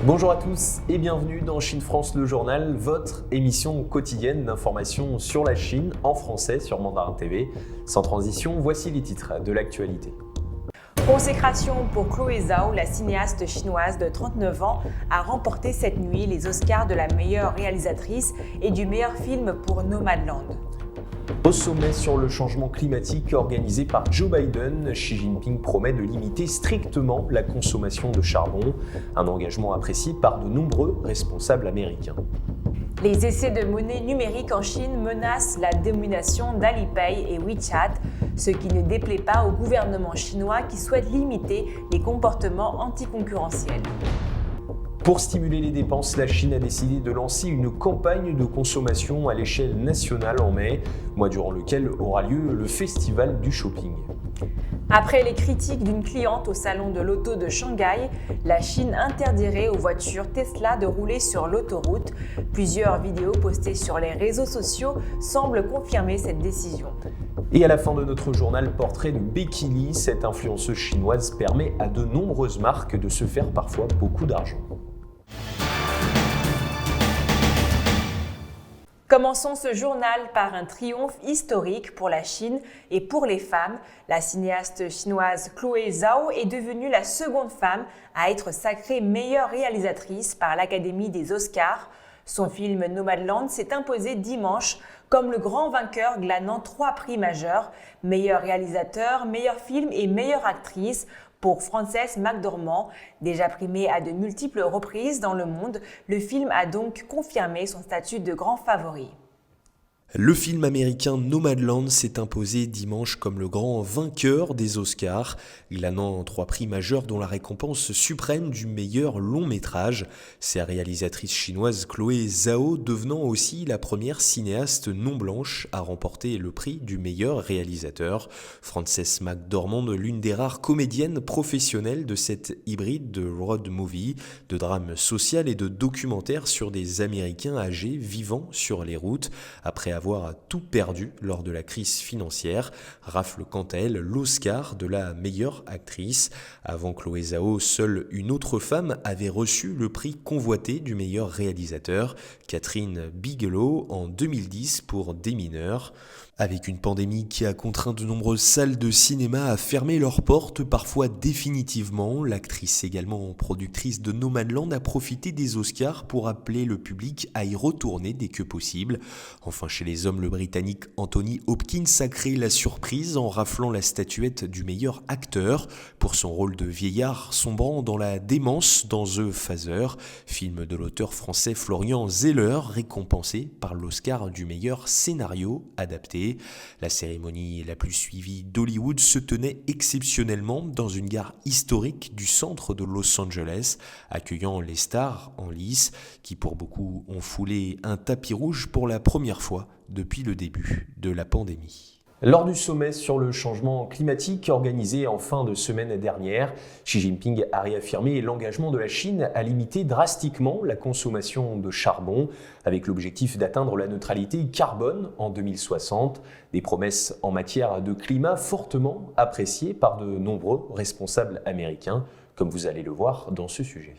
Bonjour à tous et bienvenue dans Chine France le journal, votre émission quotidienne d'information sur la Chine en français sur Mandarin TV. Sans transition, voici les titres de l'actualité. Consécration pour Chloé Zhao, la cinéaste chinoise de 39 ans, a remporté cette nuit les Oscars de la meilleure réalisatrice et du meilleur film pour Nomadland. Au sommet sur le changement climatique organisé par Joe Biden, Xi Jinping promet de limiter strictement la consommation de charbon, un engagement apprécié par de nombreux responsables américains. Les essais de monnaie numérique en Chine menacent la domination d'Alipay et WeChat, ce qui ne déplaît pas au gouvernement chinois qui souhaite limiter les comportements anticoncurrentiels. Pour stimuler les dépenses, la Chine a décidé de lancer une campagne de consommation à l'échelle nationale en mai, mois durant lequel aura lieu le festival du shopping. Après les critiques d'une cliente au salon de l'auto de Shanghai, la Chine interdirait aux voitures Tesla de rouler sur l'autoroute. Plusieurs vidéos postées sur les réseaux sociaux semblent confirmer cette décision. Et à la fin de notre journal, portrait de Becky Lee, cette influenceuse chinoise permet à de nombreuses marques de se faire parfois beaucoup d'argent. Commençons ce journal par un triomphe historique pour la Chine et pour les femmes. La cinéaste chinoise Chloé Zhao est devenue la seconde femme à être sacrée meilleure réalisatrice par l'Académie des Oscars. Son film Nomadland s'est imposé dimanche comme le grand vainqueur glanant 3 prix majeurs, meilleur réalisateur, meilleur film et meilleure actrice. Pour Frances McDormand, déjà primée à de multiples reprises dans le monde, le film a donc confirmé son statut de grand favori. Le film américain Nomadland s'est imposé dimanche comme le grand vainqueur des Oscars, glanant 3 prix majeurs dont la récompense suprême du meilleur long métrage. C'est la réalisatrice chinoise Chloé Zhao devenant aussi la première cinéaste non blanche à remporter le prix du meilleur réalisateur. Frances McDormand, l'une des rares comédiennes professionnelles de cette hybride de road movie, de drame social et de documentaire sur des Américains âgés vivant sur les routes, après avoir tout perdu lors de la crise financière, rafle quant à elle l'Oscar de la meilleure actrice. Avant Chloé Zhao, seule une autre femme avait reçu le prix convoité du meilleur réalisateur, Catherine Bigelow, en 2010 pour Des mineurs. Avec une pandémie qui a contraint de nombreuses salles de cinéma à fermer leurs portes, parfois définitivement, l'actrice également productrice de Nomadland a profité des Oscars pour appeler le public à y retourner dès que possible. Enfin, chez les hommes, le Britannique Anthony Hopkins a créé la surprise en raflant la statuette du meilleur acteur pour son rôle de vieillard sombrant dans la démence dans The Phaser, film de l'auteur français Florian Zeller, récompensé par l'Oscar du meilleur scénario adapté. La cérémonie la plus suivie d'Hollywood se tenait exceptionnellement dans une gare historique du centre de Los Angeles, accueillant les stars en lice qui pour beaucoup ont foulé un tapis rouge pour la première fois depuis le début de la pandémie. Lors du sommet sur le changement climatique organisé en fin de semaine dernière, Xi Jinping a réaffirmé l'engagement de la Chine à limiter drastiquement la consommation de charbon avec l'objectif d'atteindre la neutralité carbone en 2060. Des promesses en matière de climat fortement appréciées par de nombreux responsables américains, comme vous allez le voir dans ce sujet.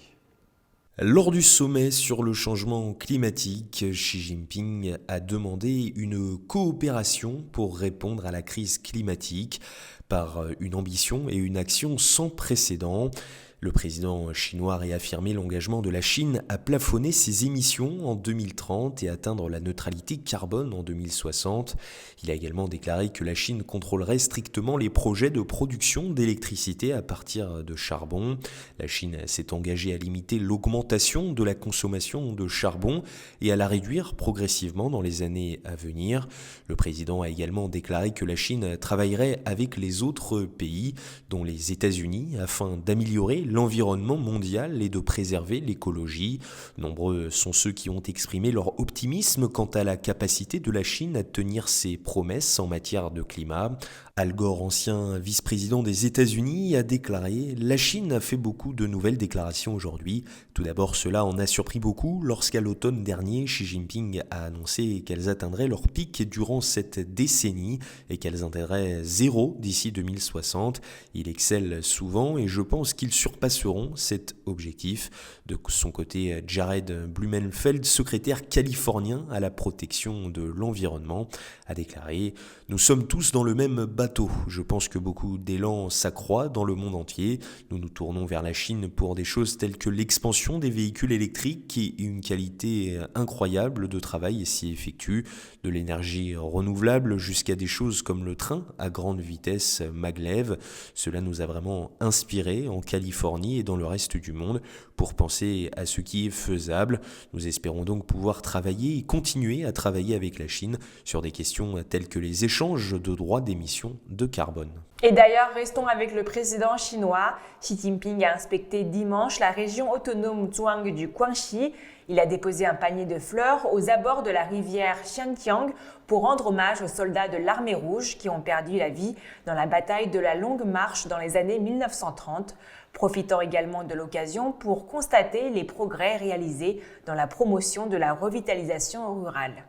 Lors du sommet sur le changement climatique, Xi Jinping a demandé une coopération pour répondre à la crise climatique par une ambition et une action sans précédent. Le président chinois a réaffirmé l'engagement de la Chine à plafonner ses émissions en 2030 et atteindre la neutralité carbone en 2060. Il a également déclaré que la Chine contrôlerait strictement les projets de production d'électricité à partir de charbon. La Chine s'est engagée à limiter l'augmentation de la consommation de charbon et à la réduire progressivement dans les années à venir. Le président a également déclaré que la Chine travaillerait avec les autres pays, dont les États-Unis, afin d'améliorer l'environnement mondial et de préserver l'écologie. Nombreux sont ceux qui ont exprimé leur optimisme quant à la capacité de la Chine à tenir ses promesses en matière de climat. Al Gore, ancien vice-président des États-Unis, a déclaré « La Chine a fait beaucoup de nouvelles déclarations aujourd'hui. Tout d'abord, cela en a surpris beaucoup lorsqu'à l'automne dernier, Xi Jinping a annoncé qu'elles atteindraient leur pic durant cette décennie et qu'elles atteindraient zéro d'ici 2060. Il excelle souvent et je pense qu'ils surpasseront cet objectif. » De son côté, Jared Blumenfeld, secrétaire californien à la protection de l'environnement, a déclaré « Nous sommes tous dans le même bateau. Je pense que beaucoup d'élan s'accroît dans le monde entier. Nous nous tournons vers la Chine pour des choses telles que l'expansion des véhicules électriques et une qualité incroyable de travail s'y effectue, de l'énergie renouvelable jusqu'à des choses comme le train à grande vitesse maglev. Cela nous a vraiment inspiré en Californie et dans le reste du monde pour penser à ce qui est faisable. Nous espérons donc pouvoir travailler et continuer à travailler avec la Chine sur des questions telles que les échanges de droits d'émission de carbone. Et d'ailleurs, restons avec le président chinois. Xi Jinping a inspecté dimanche la région autonome Zhuang du Guangxi. Il a déposé un panier de fleurs aux abords de la rivière Xianjiang pour rendre hommage aux soldats de l'armée rouge qui ont perdu la vie dans la bataille de la Longue Marche dans les années 1930, profitant également de l'occasion pour constater les progrès réalisés dans la promotion de la revitalisation rurale.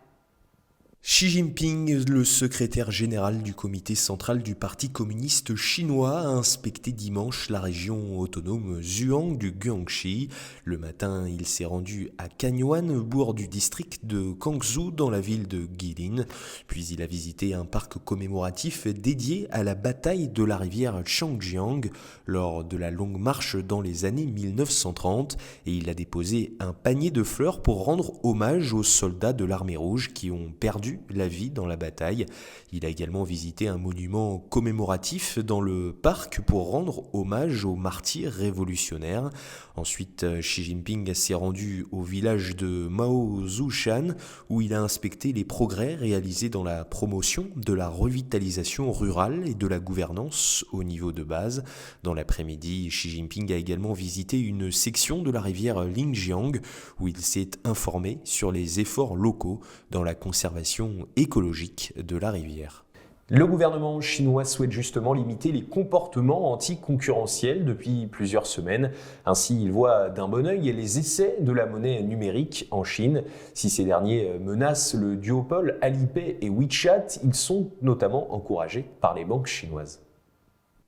Xi Jinping, le secrétaire général du comité central du Parti communiste chinois, a inspecté dimanche la région autonome Zhuang du Guangxi. Le matin, il s'est rendu à Canyuan, bourg du district de Kangzhou, dans la ville de Guilin. Puis il a visité un parc commémoratif dédié à la bataille de la rivière Xianjiang lors de la Longue Marche dans les années 1930 et il a déposé un panier de fleurs pour rendre hommage aux soldats de l'armée rouge qui ont perdu la vie dans la bataille. Il a également visité un monument commémoratif dans le parc pour rendre hommage aux martyrs révolutionnaires. Ensuite, Xi Jinping s'est rendu au village de Mao Zushan où il a inspecté les progrès réalisés dans la promotion de la revitalisation rurale et de la gouvernance au niveau de base. Dans l'après-midi, Xi Jinping a également visité une section de la rivière Linjiang où il s'est informé sur les efforts locaux dans la conservation écologique de la rivière. Le gouvernement chinois souhaite justement limiter les comportements anticoncurrentiels depuis plusieurs semaines. Ainsi, il voit d'un bon œil les essais de la monnaie numérique en Chine. Si ces derniers menacent le duopole Alipay et WeChat, ils sont notamment encouragés par les banques chinoises.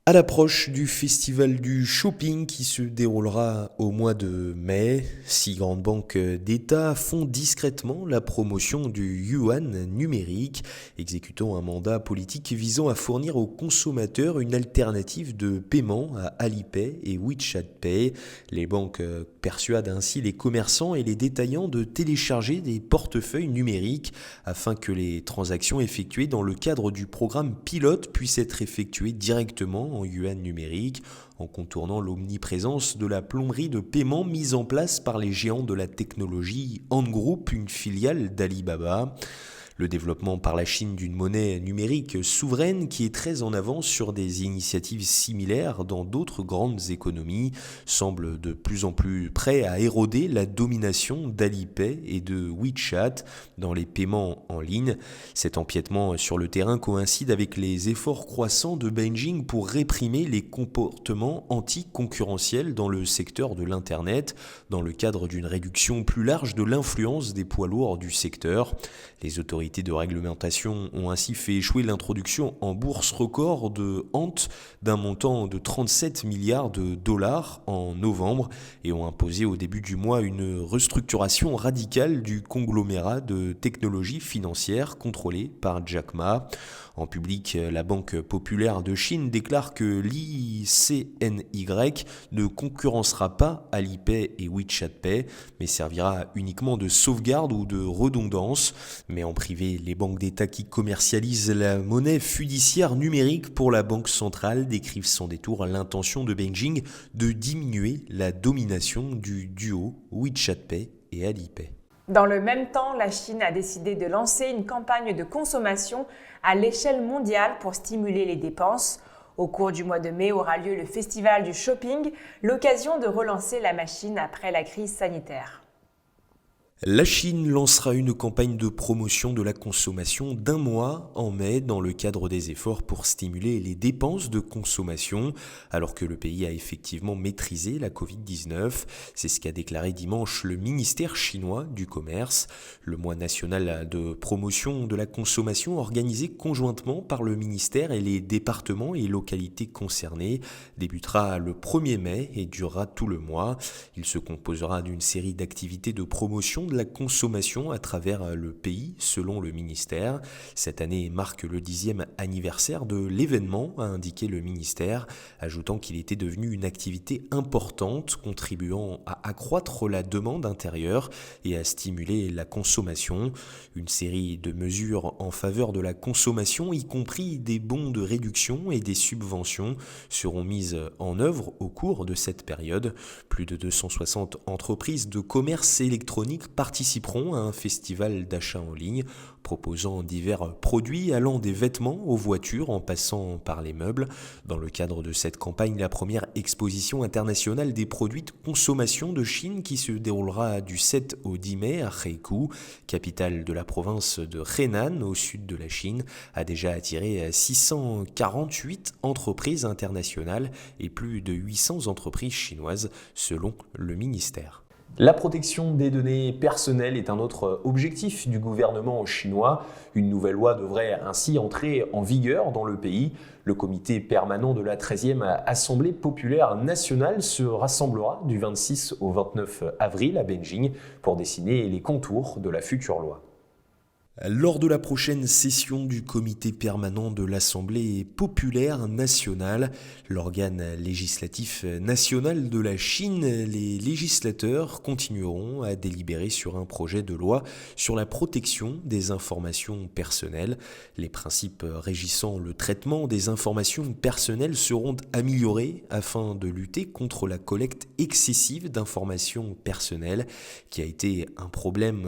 À l'approche du festival du shopping qui se déroulera au mois de mai, 6 grandes banques d'État font discrètement la promotion du yuan numérique, exécutant un mandat politique visant à fournir aux consommateurs une alternative de paiement à Alipay et WeChat Pay. Les banques persuadent ainsi les commerçants et les détaillants de télécharger des portefeuilles numériques afin que les transactions effectuées dans le cadre du programme pilote puissent être effectuées directement en yuan numérique, en contournant l'omniprésence de la plomberie de paiement mise en place par les géants de la technologie Ant Group, une filiale d'Alibaba. Le développement par la Chine d'une monnaie numérique souveraine qui est très en avance sur des initiatives similaires dans d'autres grandes économies semble de plus en plus prêt à éroder la domination d'Alipay et de WeChat dans les paiements en ligne. Cet empiètement sur le terrain coïncide avec les efforts croissants de Beijing pour réprimer les comportements anticoncurrentiels dans le secteur de l'Internet, dans le cadre d'une réduction plus large de l'influence des poids lourds du secteur. Les autorités de réglementation ont ainsi fait échouer l'introduction en bourse record de Ant d'un montant de 37 milliards de dollars en novembre et ont imposé au début du mois une restructuration radicale du conglomérat de technologies financières contrôlé par Jack Ma. En public, la Banque populaire de Chine déclare que l'ICNY ne concurrencera pas Alipay et WeChat Pay, mais servira uniquement de sauvegarde ou de redondance. Mais en privé, les banques d'État qui commercialisent la monnaie fiduciaire numérique pour la Banque centrale décrivent sans détour l'intention de Beijing de diminuer la domination du duo WeChat Pay et Alipay. Dans le même temps, la Chine a décidé de lancer une campagne de consommation à l'échelle mondiale pour stimuler les dépenses. Au cours du mois de mai aura lieu le festival du shopping, l'occasion de relancer la machine après la crise sanitaire. La Chine lancera une campagne de promotion de la consommation d'1 mois en mai dans le cadre des efforts pour stimuler les dépenses de consommation, alors que le pays a effectivement maîtrisé la Covid-19. C'est ce qu'a déclaré dimanche le ministère chinois du Commerce. Le mois national de promotion de la consommation organisé conjointement par le ministère et les départements et localités concernés débutera le 1er mai et durera tout le mois. Il se composera d'une série d'activités de promotion de la consommation à travers le pays, selon le ministère. Cette année marque le 10e anniversaire de l'événement, a indiqué le ministère, ajoutant qu'il était devenu une activité importante, contribuant à accroître la demande intérieure et à stimuler la consommation. Une série de mesures en faveur de la consommation, y compris des bons de réduction et des subventions, seront mises en œuvre au cours de cette période. Plus de 260 entreprises de commerce électronique participeront à un festival d'achat en ligne proposant divers produits allant des vêtements aux voitures en passant par les meubles. Dans le cadre de cette campagne, la première exposition internationale des produits de consommation de Chine qui se déroulera du 7 au 10 mai à Haikou, capitale de la province de Henan au sud de la Chine, a déjà attiré 648 entreprises internationales et plus de 800 entreprises chinoises selon le ministère. La protection des données personnelles est un autre objectif du gouvernement chinois. Une nouvelle loi devrait ainsi entrer en vigueur dans le pays. Le comité permanent de la 13e Assemblée populaire nationale se rassemblera du 26 au 29 avril à Beijing pour dessiner les contours de la future loi. Lors de la prochaine session du comité permanent de l'Assemblée populaire nationale, l'organe législatif national de la Chine, les législateurs continueront à délibérer sur un projet de loi sur la protection des informations personnelles. Les principes régissant le traitement des informations personnelles seront améliorés afin de lutter contre la collecte excessive d'informations personnelles qui a été un problème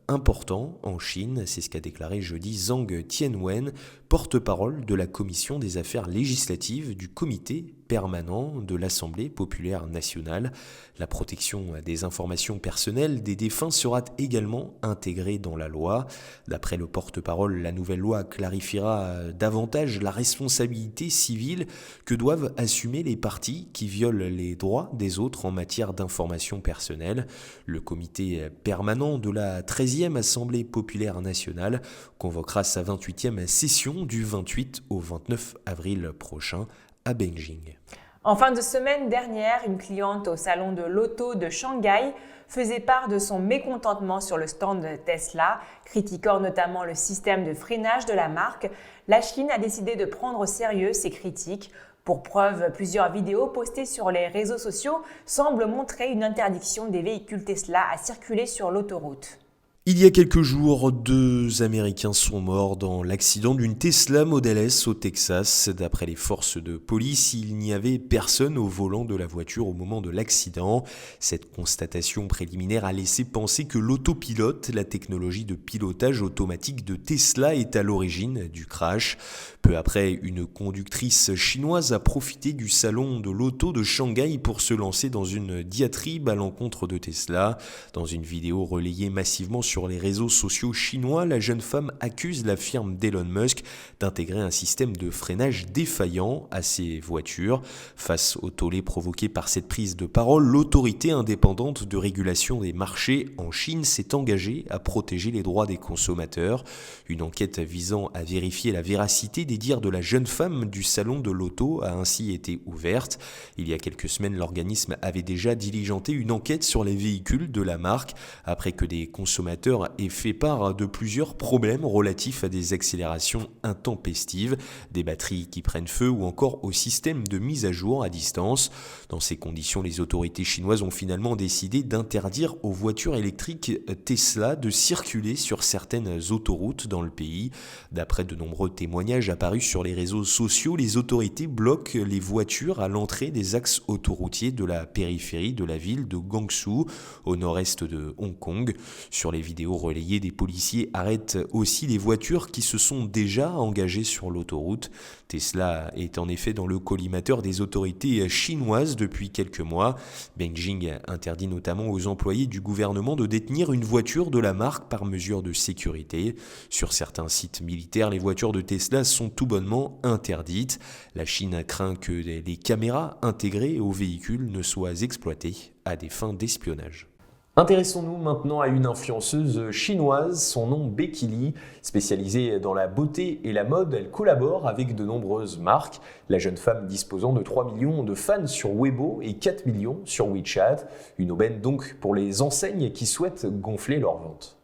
important en Chine. C'est ce qu'a déclaré jeudi Zhang Tianwen, porte-parole de la commission des affaires législatives du comité permanent de l'Assemblée populaire nationale. La protection des informations personnelles des défunts sera également intégrée dans la loi. D'après le porte-parole, la nouvelle loi clarifiera davantage la responsabilité civile que doivent assumer les parties qui violent les droits des autres en matière d'informations personnelles. Le comité permanent de la 13e Assemblée populaire nationale convoquera sa 28e session du 28 au 29 avril prochain à Beijing. En fin de semaine dernière, une cliente au salon de l'auto de Shanghai faisait part de son mécontentement sur le stand de Tesla, critiquant notamment le système de freinage de la marque. La Chine a décidé de prendre au sérieux ces critiques. Pour preuve, plusieurs vidéos postées sur les réseaux sociaux semblent montrer une interdiction des véhicules Tesla à circuler sur l'autoroute. Il y a quelques jours, 2 Américains sont morts dans l'accident d'une Tesla Model S au Texas. D'après les forces de police, il n'y avait personne au volant de la voiture au moment de l'accident. Cette constatation préliminaire a laissé penser que l'autopilote, la technologie de pilotage automatique de Tesla, est à l'origine du crash. Peu après, une conductrice chinoise a profité du salon de l'auto de Shanghai pour se lancer dans une diatribe à l'encontre de Tesla. Dans une vidéo relayée massivement sur les réseaux sociaux chinois, la jeune femme accuse la firme d'Elon Musk d'intégrer un système de freinage défaillant à ses voitures. Face au tollé provoqué par cette prise de parole, l'autorité indépendante de régulation des marchés en Chine s'est engagée à protéger les droits des consommateurs. Une enquête visant à vérifier la véracité des dires de la jeune femme du salon de l'auto a ainsi été ouverte. Il y a quelques semaines, l'organisme avait déjà diligenté une enquête sur les véhicules de la marque après que des consommateurs aient fait part de plusieurs problèmes relatifs à des accélérations intempestives, des batteries qui prennent feu ou encore au système de mise à jour à distance. Dans ces conditions, les autorités chinoises ont finalement décidé d'interdire aux voitures électriques Tesla de circuler sur certaines autoroutes dans le pays. D'après de nombreux témoignages apparus sur les réseaux sociaux, les autorités bloquent les voitures à l'entrée des axes autoroutiers de la périphérie de la ville de Guangzhou, au nord-est de Hong Kong. Sur les vidéo relayée, des policiers arrêtent aussi les voitures qui se sont déjà engagées sur l'autoroute. Tesla est en effet dans le collimateur des autorités chinoises depuis quelques mois. Beijing interdit notamment aux employés du gouvernement de détenir une voiture de la marque par mesure de sécurité. Sur certains sites militaires, les voitures de Tesla sont tout bonnement interdites. La Chine craint que les caméras intégrées aux véhicules ne soient exploitées à des fins d'espionnage. Intéressons-nous maintenant à une influenceuse chinoise, son nom Becky Lee. Spécialisée dans la beauté et la mode, elle collabore avec de nombreuses marques. La jeune femme disposant de 3 millions de fans sur Weibo et 4 millions sur WeChat. Une aubaine donc pour les enseignes qui souhaitent gonfler leurs ventes.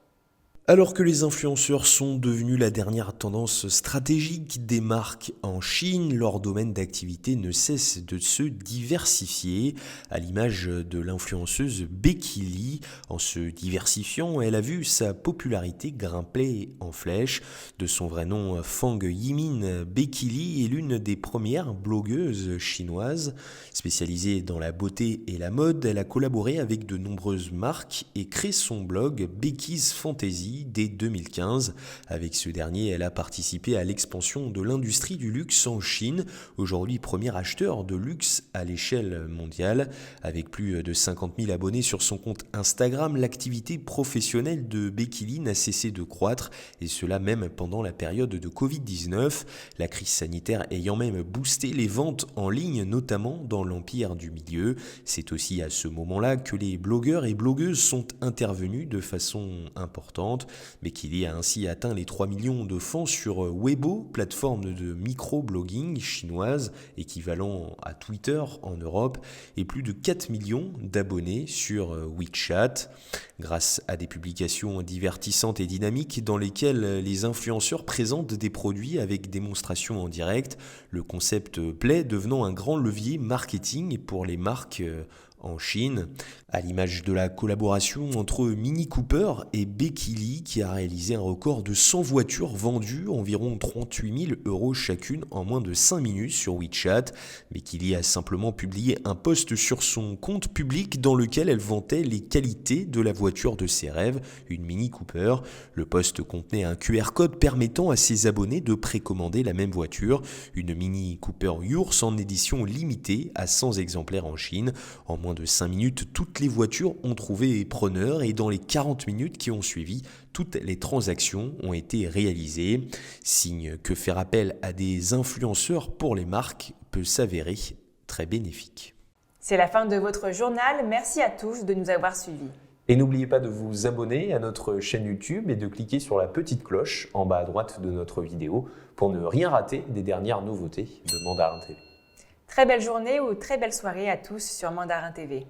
Alors que les influenceurs sont devenus la dernière tendance stratégique des marques en Chine, leur domaine d'activité ne cesse de se diversifier, à l'image de l'influenceuse Becky Lee. En se diversifiant, elle a vu sa popularité grimper en flèche. De son vrai nom Fang Yimin, Becky Lee est l'une des premières blogueuses chinoises. Spécialisée dans la beauté et la mode, elle a collaboré avec de nombreuses marques et créé son blog Becky's Fantasy dès 2015. Avec ce dernier, elle a participé à l'expansion de l'industrie du luxe en Chine, aujourd'hui premier acheteur de luxe à l'échelle mondiale. Avec plus de 50 000 abonnés sur son compte Instagram, l'activité professionnelle de Becky Lee n'a cessé de croître, et cela même pendant la période de Covid-19, la crise sanitaire ayant même boosté les ventes en ligne, notamment dans l'empire du milieu. C'est aussi à ce moment-là que les blogueurs et blogueuses sont intervenus de façon importante. Becky Lee a ainsi atteint les 3 millions de fans sur Weibo, plateforme de micro-blogging chinoise, équivalent à Twitter en Europe, et plus de 4 millions d'abonnés sur WeChat. Grâce à des publications divertissantes et dynamiques dans lesquelles les influenceurs présentent des produits avec démonstration en direct, le concept plaît, devenant un grand levier marketing pour les marques en Chine, à l'image de la collaboration entre Mini Cooper et Becky Lee qui a réalisé un record de 100 voitures vendues, environ 38 000 € chacune en moins de 5 minutes sur WeChat. Becky Lee a simplement publié un post sur son compte public dans lequel elle vantait les qualités de la voiture de ses rêves, une Mini Cooper. Le post contenait un QR code permettant à ses abonnés de précommander la même voiture, une Mini Cooper Urus en édition limitée à 100 exemplaires en Chine. En moins de 5 minutes, toutes les voitures ont trouvé preneur et dans les 40 minutes qui ont suivi, toutes les transactions ont été réalisées. Signe que faire appel à des influenceurs pour les marques peut s'avérer très bénéfique. C'est la fin de votre journal. Merci à tous de nous avoir suivis. Et n'oubliez pas de vous abonner à notre chaîne YouTube et de cliquer sur la petite cloche en bas à droite de notre vidéo pour ne rien rater des dernières nouveautés de Mandarin TV. Très belle journée ou très belle soirée à tous sur Mandarin TV.